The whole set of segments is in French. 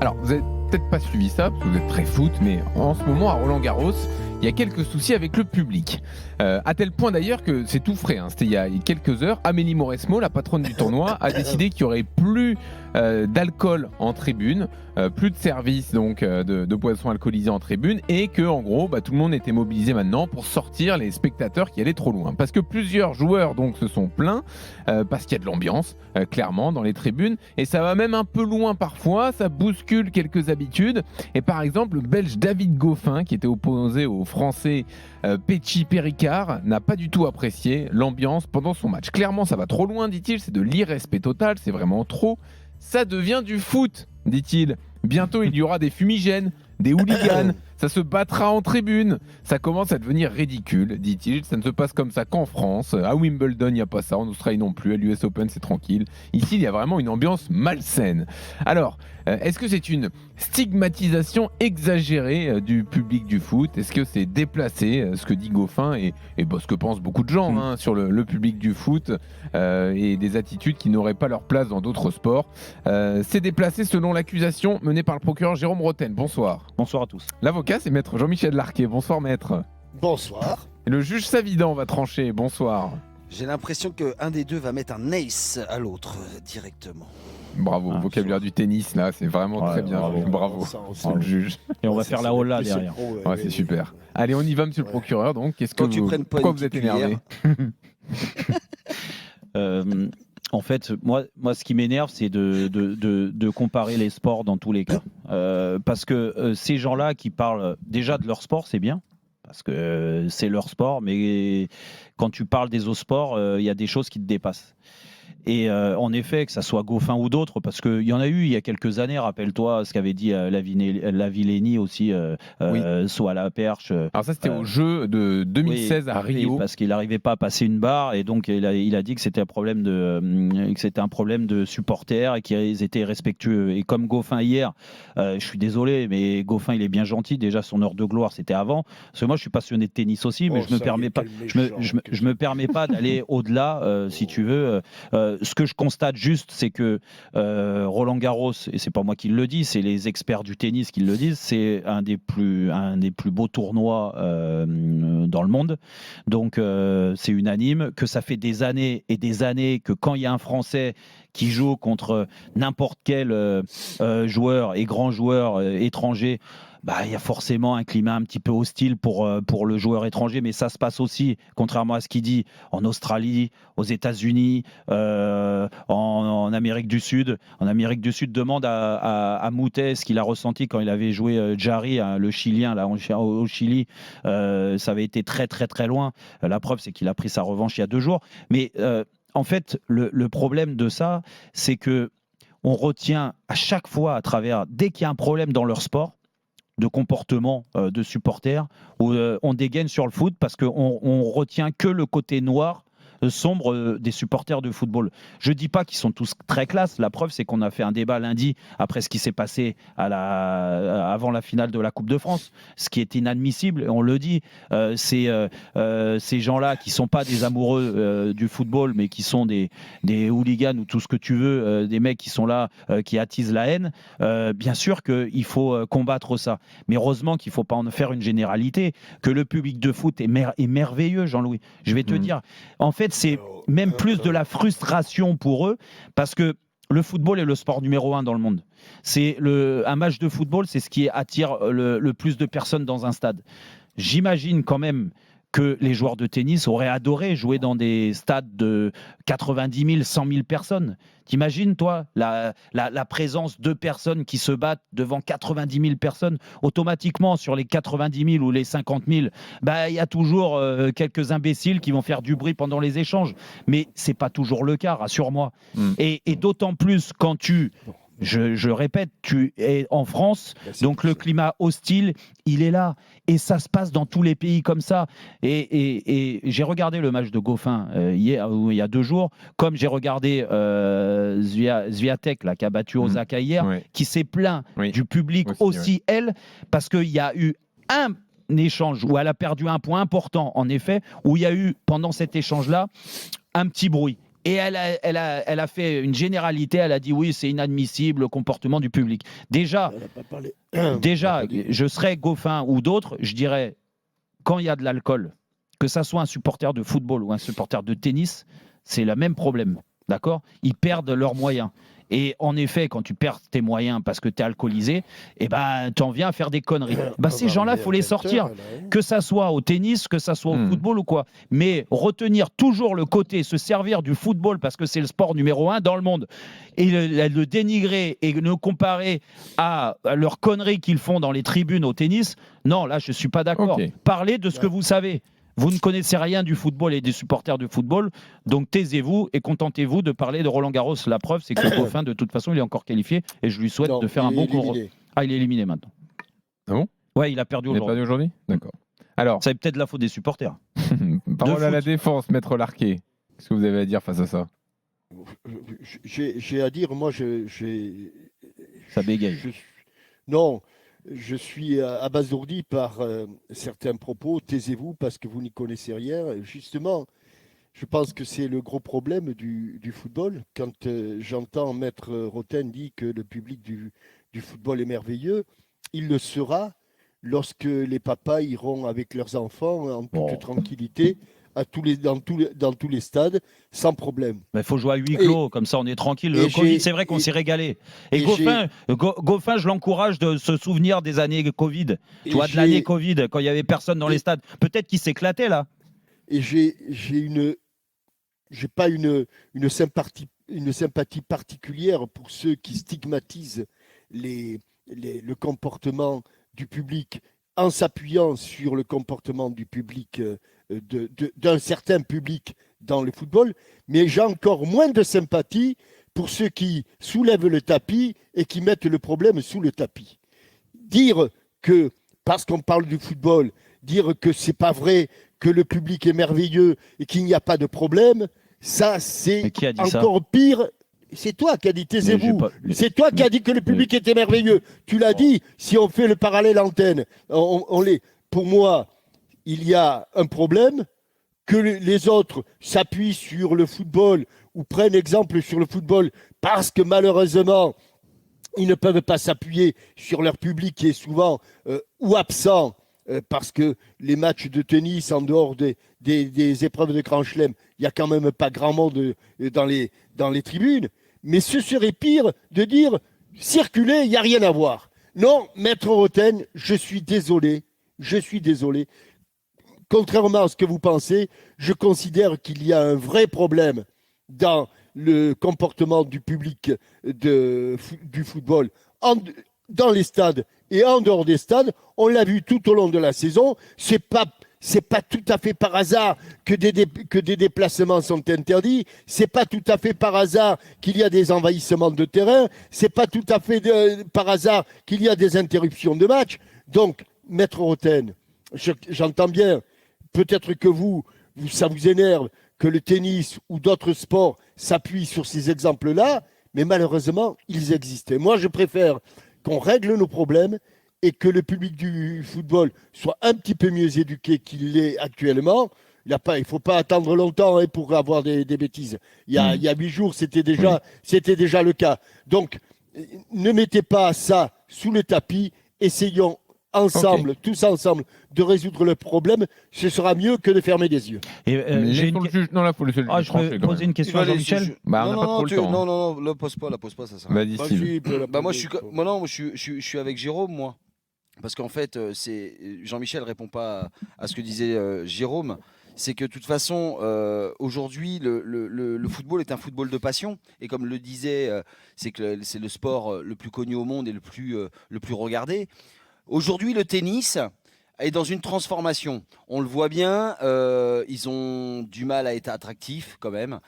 Alors, vous n'avez peut-être pas suivi ça, parce que vous êtes très foot, mais en ce moment, à Roland-Garros, il y a quelques soucis avec le public. À tel point d'ailleurs que c'est tout frais, c'était il y a quelques heures, Amélie Mauresmo, la patronne du tournoi, a décidé qu'il n'y aurait plus d'alcool en tribune, plus de service donc de boissons alcoolisées en tribune, et que en gros tout le monde était mobilisé maintenant pour sortir les spectateurs qui allaient trop loin. Parce que plusieurs joueurs donc se sont plaints, parce qu'il y a de l'ambiance clairement dans les tribunes, et ça va même un peu loin parfois, ça bouscule quelques habitudes. Et par exemple, le Belge David Goffin, qui était opposé au Français Pechi Péricard, n'a pas du tout apprécié l'ambiance pendant son match. Clairement, ça va trop loin, dit-il, c'est de l'irrespect total, c'est vraiment trop. Ça devient du foot, dit-il. Bientôt, il y aura des fumigènes, des hooligans, ça se battra en tribune. Ça commence à devenir ridicule, dit-il. Ça ne se passe comme ça qu'en France. À Wimbledon, il n'y a pas ça. En Australie non plus. À l'US Open, c'est tranquille. Ici, il y a vraiment une ambiance malsaine. Alors, est-ce que c'est une stigmatisation exagérée du public du foot? Est-ce que c'est déplacé, ce que dit Goffin et ce que pensent beaucoup de gens sur le public du foot et des attitudes qui n'auraient pas leur place dans d'autres sports? C'est déplacé selon l'accusation menée par le procureur Jérôme Roten. Bonsoir. Bonsoir à tous. L'avocat, c'est maître Jean-Michel Larquet. Bonsoir maître. Bonsoir. Et le juge Savidan va trancher. Bonsoir. J'ai l'impression qu'un des deux va mettre un ace à l'autre directement. Bravo, vocabulaire du tennis là, c'est vraiment très bien. Bravo, le juge. Et on va faire la hola derrière. Ouais, c'est super. Allez, on y va, monsieur le procureur. Donc, pourquoi vous êtes énervé? En fait, moi, ce qui m'énerve, c'est de comparer les sports dans tous les cas. Parce que ces gens-là qui parlent déjà de leur sport, c'est bien. Parce que c'est leur sport, mais quand tu parles des autres sports, il y a des choses qui te dépassent. Et en effet, que ça soit Goffin ou d'autres, parce qu'il y en a eu il y a quelques années, rappelle-toi ce qu'avait dit Lavillenie aussi, soit à la perche. Alors ça, c'était au jeu de 2016 à Rio. Oui, parce qu'il n'arrivait pas à passer une barre, et donc il a dit que c'était un problème de supporters et qu'ils étaient respectueux. Et comme Goffin hier, je suis désolé, mais Goffin, il est bien gentil. Déjà, son heure de gloire, c'était avant. Parce que moi, je suis passionné de tennis aussi, mais je me permets pas d'aller au-delà, si tu veux. Ce que je constate juste, c'est que Roland Garros, et c'est pas moi qui le dis, c'est les experts du tennis qui le disent, c'est un des plus beaux tournois dans le monde. Donc c'est unanime, que ça fait des années et des années que quand il y a un Français qui joue contre n'importe quel joueur et grand joueur étranger, il y a forcément un climat un petit peu hostile pour le joueur étranger, mais ça se passe aussi, contrairement à ce qu'il dit, en Australie, aux États-Unis, en Amérique du Sud. En Amérique du Sud, demande à Moutet ce qu'il a ressenti quand il avait joué Jarry, le Chilien, là, au Chili. Ça avait été très, très, très loin. La preuve, c'est qu'il a pris sa revanche il y a 2 jours. Mais en fait, le problème de ça, c'est que on retient à chaque fois, dès qu'il y a un problème dans leur sport, de comportement de supporters, où on dégaine sur le foot parce qu'on retient que le côté noir, sombre des supporters de football. Je dis pas qu'ils sont tous très classe. La preuve, c'est qu'on a fait un débat lundi après ce qui s'est passé avant la finale de la Coupe de France, ce qui est inadmissible. On le dit, ces gens-là qui sont pas des amoureux du football, mais qui sont des hooligans ou tout ce que tu veux, des mecs qui sont là, qui attisent la haine. Bien sûr qu'il faut combattre ça, mais heureusement qu'il faut pas en faire une généralité. Que le public de foot est merveilleux, Jean-Louis. Je vais te dire, en fait, c'est même plus de la frustration pour eux, parce que le football est le sport numéro 1 dans le monde. Un match de football, c'est ce qui attire le plus de personnes dans un stade. J'imagine quand même que les joueurs de tennis auraient adoré jouer dans des stades de 90 000, 100 000 personnes. T'imagines, toi, la présence de personnes qui se battent devant 90 000 personnes, automatiquement, sur les 90 000 ou les 50 000, il y a toujours quelques imbéciles qui vont faire du bruit pendant les échanges. Mais c'est pas toujours le cas, rassure-moi. Et d'autant plus quand je répète, tu es en France, donc le climat hostile, il est là. Et ça se passe dans tous les pays comme ça. Et j'ai regardé le match de Goffin il y a 2 jours, comme j'ai regardé Swiatek, là, qui a battu Osaka hier, qui s'est plaint du public aussi, elle, parce qu'il y a eu un échange où elle a perdu un point important, en effet, où il y a eu, pendant cet échange-là, un petit bruit. Et elle a fait une généralité, elle a dit oui, c'est inadmissible le comportement du public. Déjà, Elle a pas parlé. je serais Goffin ou d'autres, je dirais, quand il y a de l'alcool, que ça soit un supporter de football ou un supporter de tennis, c'est le même problème. D'accord ? Ils perdent leurs moyens. Et en effet, quand tu perds tes moyens parce que tu es alcoolisé, eh ben, tu en viens à faire des conneries. Ces gens-là, il faut les sortir. Que ça soit au tennis, que ça soit au football ou quoi. Mais retenir toujours le côté, se servir du football parce que c'est le sport numéro 1 dans le monde, et le dénigrer et le comparer à leurs conneries qu'ils font dans les tribunes au tennis, non, là, je ne suis pas d'accord. Ok. Parlez de ce que vous savez. Vous ne connaissez rien du football et des supporters du football, donc taisez-vous et contentez-vous de parler de Roland Garros. La preuve, c'est que Goffin, de toute façon, il est encore qualifié et je lui souhaite de faire un bon cours. Ah, il est éliminé maintenant. Ah bon ? Ouais, il a perdu Il n'a pas aujourd'hui. aujourd'hui ? D'accord. Alors, C'est peut-être la faute des supporters. parole à la foot. défense, Maître Larquet. Qu'est-ce que vous avez à dire face à ça ? J'ai à dire, moi, Ça bégaye. non, je suis abasourdi par certains propos. Taisez-vous parce que vous n'y connaissez rien. Justement, je pense que c'est le gros problème du football. Quand j'entends Maître Roten dire que le public du football est merveilleux, il le sera lorsque les papas iront avec leurs enfants en toute tranquillité dans tous les stades, sans problème. Il faut jouer à huis clos, comme ça on est tranquille. Le Covid, c'est vrai qu'on s'est régalé. Et Goffin, je l'encourage de se souvenir des années Covid. Tu vois, de l'année Covid, quand il n'y avait personne dans les stades. Peut-être qu'il s'éclatait là. Et j'ai pas une sympathie particulière pour ceux qui stigmatisent le comportement du public en s'appuyant sur le comportement du public, d'un certain public dans le football, mais j'ai encore moins de sympathie pour ceux qui soulèvent le tapis et qui mettent le problème sous le tapis. Dire que, parce qu'on parle du football, dire que c'est pas vrai, que le public est merveilleux et qu'il n'y a pas de problème, ça c'est encore pire. C'est toi qui as dit taisez-vous. C'est toi qui as dit que le public était merveilleux. Tu l'as dit. Si on fait le parallèle antenne, pour moi, il y a un problème que les autres s'appuient sur le football ou prennent exemple sur le football parce que malheureusement, ils ne peuvent pas s'appuyer sur leur public qui est souvent ou absent parce que les matchs de tennis en dehors des épreuves de Grand Chelem, il n'y a quand même pas grand monde dans les tribunes. Mais ce serait pire de dire circuler, il n'y a rien à voir. Non, Maître Roten, je suis désolé. Contrairement à ce que vous pensez, je considère qu'il y a un vrai problème dans le comportement du public du football dans les stades et en dehors des stades. On l'a vu tout au long de la saison. C'est pas tout à fait par hasard que des déplacements sont interdits. C'est pas tout à fait par hasard qu'il y a des envahissements de terrain. C'est pas tout à fait par hasard qu'il y a des interruptions de match. Donc, Maître Roten, j'entends bien. Peut-être que ça vous énerve que le tennis ou d'autres sports s'appuient sur ces exemples-là, mais malheureusement, ils existent. Et moi, je préfère qu'on règle nos problèmes et que le public du football soit un petit peu mieux éduqué qu'il l'est actuellement. Il ne faut pas attendre longtemps pour avoir des bêtises. Il y a 8 jours, c'était déjà le cas. Donc, ne mettez pas ça sous le tapis. Essayons ensemble, tous ensemble, de résoudre le problème. Ce sera mieux que de fermer les yeux. J'ai une... Non, là, il faut le je peux poser une question à Jean-Michel. On n'a pas trop le temps. Non, la pose pas, ça sert à rien. Vas-y, Steve. Moi, je suis avec Jérôme, moi. Parce qu'en fait, Jean-Michel ne répond pas à ce que disait Jérôme. C'est que de toute façon, aujourd'hui, le football est un football de passion. Et comme le disait, c'est le sport le plus connu au monde et le plus regardé. Aujourd'hui, le tennis est dans une transformation. On le voit bien, ils ont du mal à être attractifs quand même.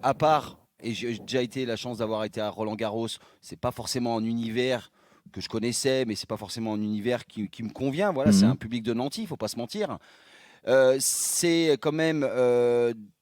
À part, et j'ai déjà été la chance d'avoir été à Roland-Garros, c'est pas forcément un univers que je connaissais, mais c'est pas forcément un univers qui me convient. Voilà, c'est un public de nantis, il faut pas se mentir. C'est quand même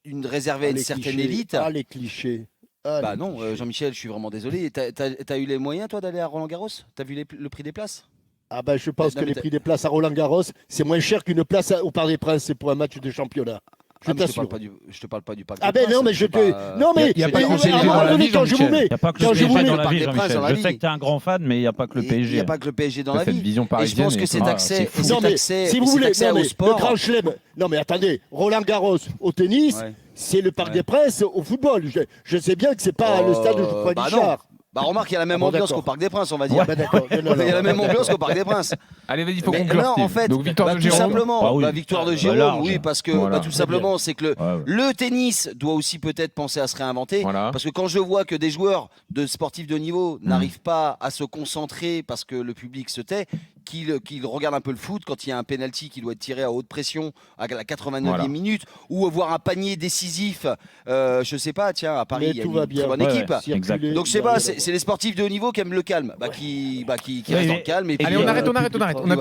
une réservée à une certaine élite. Les clichés. Non, Jean-Michel, je suis vraiment désolé. T'as eu les moyens, toi, d'aller à Roland-Garros? T'as vu le prix des places? Je pense que les prix des places à Roland-Garros, c'est moins cher qu'une place au Parc des Princes pour un match de championnat. Je Ah, mais t'assure. je te parle pas du Parc Ah des ben Princes. non, mais je te. Non, mais Il y a pas mais que le à PSG un dans moment la donné, vie, quand je vous Jean-Michel. mets. Il n'y a pas que Quand le je vous PSG mets- dans la Parc vie, des Princes Jean-Michel. dans la Je vie. sais que tu es un grand fan, mais il n'y a pas que le Il PSG. n'y a pas que le PSG dans la Cette vie. vision Et je parisienne. pense que cet est- accès, c'est fou. cet Non, mais accès, si vous cet voulez, accès non, au mais sport. le Grand Chelem. Non, mais attendez, Roland Garros au tennis, Ouais. c'est le Parc Ouais. des Princes au football. Je sais bien que c'est pas le stade de Geoffroy bah Guichard. Bah remarque, il y a la même Ah bon, ambiance d'accord. qu'au Parc des Princes, on va dire. Bah, d'accord. Non, non, Il y a la non, même non, ambiance d'accord. qu'au Parc des Princes. Allez, vas-y, il faut Mais conclure. non, en Steve. fait, Donc victoire de tout Jérôme. simplement, Ah oui. la victoire de Bah, Jérôme, large. oui, parce que Voilà. tout Très simplement, c'est que Ouais, ouais. le tennis doit aussi peut-être penser à se réinventer. Voilà. Parce que quand je vois que des joueurs de sportifs de niveau n'arrivent pas à se concentrer parce que le public se tait, qu'ils regardent un peu le foot quand il y a un penalty qui doit être tiré à haute pression à la 89e Voilà. minute, ou voir un panier décisif, je sais pas, tiens, à Paris, Mais il y a tout une va très bien. bonne Ouais, équipe. ouais. Circuler, Exact. Donc je sais il va pas, rien c'est les sportifs de haut niveau qui aiment le calme, qui Oui, restent dans mais- le calme. Et Allez, puis, on arrête. On a